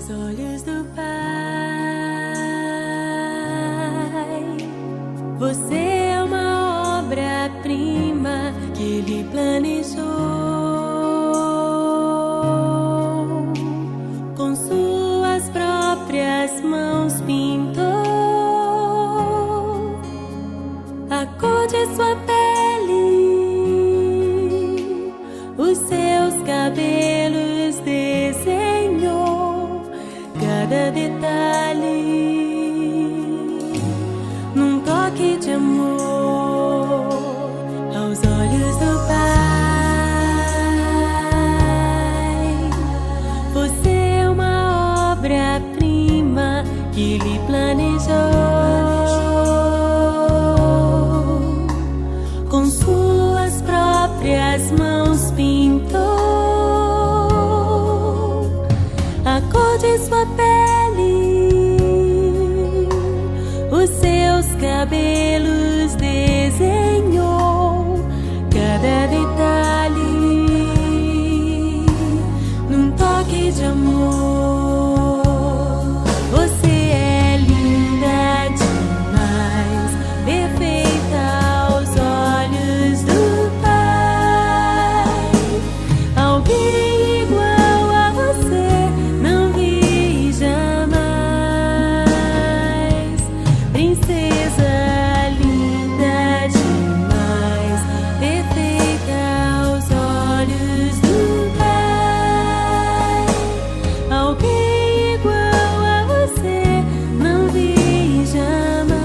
Aos olhos do Pai, você é uma obra-prima que Ele planejou. Com suas próprias mãos pintou a cor de sua pele, os seus cabelos desenhou cada detalhe num toque de amor. Aos olhos do Pai, você é uma obra-prima que Ele planejou. Com suas próprias mãos pintou a cor de sua pele, os seus cabelos desenhou cada detalhe num toque de amor. Você é linda demais, perfeita aos olhos do Pai. Alguém igual a você não vi jamais. Princesa linda demais, perfeita aos olhos do Pai. Alguém igual a você não vi jamais.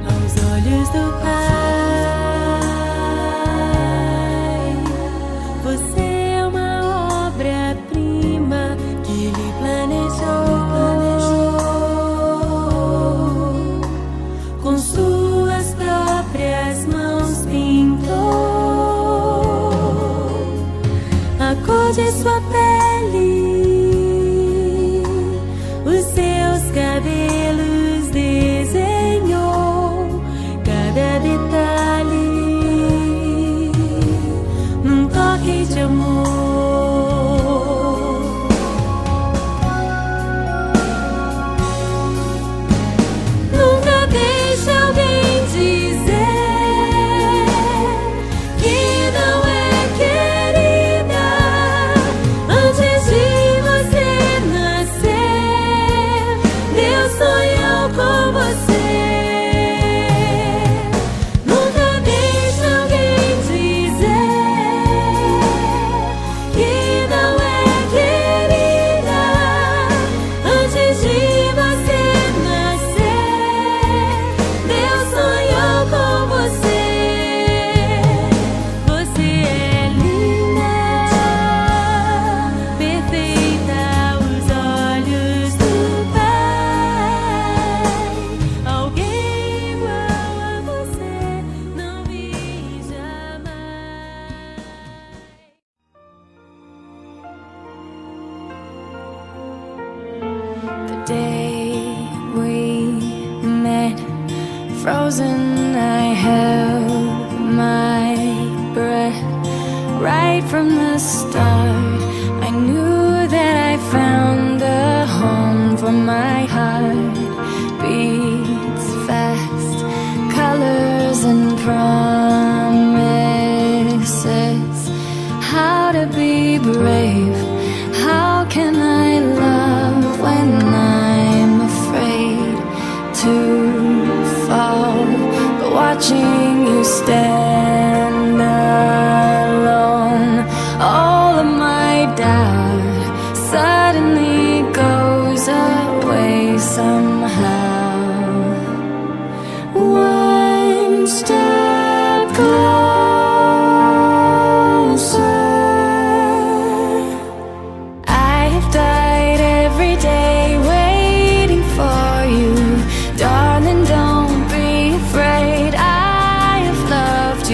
Aos olhos do Pai, você é uma obra-prima que Ele planejou. Com suas próprias mãos pintou a cor de sua pele, os seus cabelos desenhou cada detalhe num toque de amor. Nunca deixe alguém dizer que não é querida antes de você nascer. Deus sonhou com você. Nunca deixe alguém dizer que não é querida antes de você nascer. Deus sonhou com você. Você é linda, perfeita aos olhos do Pai. Alguém igual a você não vi jamais. The day we met, frozen, I held my breath. Right from the start, I knew that I found a home for my heart. Beats fast, colors and promises. How to be brave? How can I love when I'm afraid to fall? But watching you stand alone, all of my doubt suddenly goes away somehow. One step closer. I have died every day waiting for you. Darling, don't be afraid. I have loved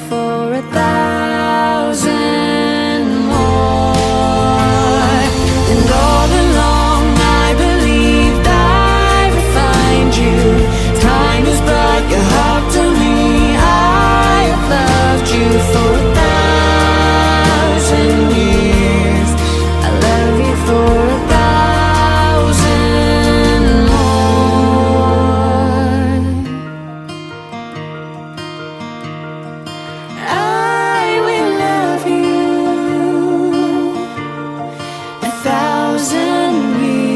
for 1,000 more. And all along I believed I would find you. Time has brought your heart to me. I have loved you for 1,000 years. I love you for 1,000 more. I will love you 1,000 years.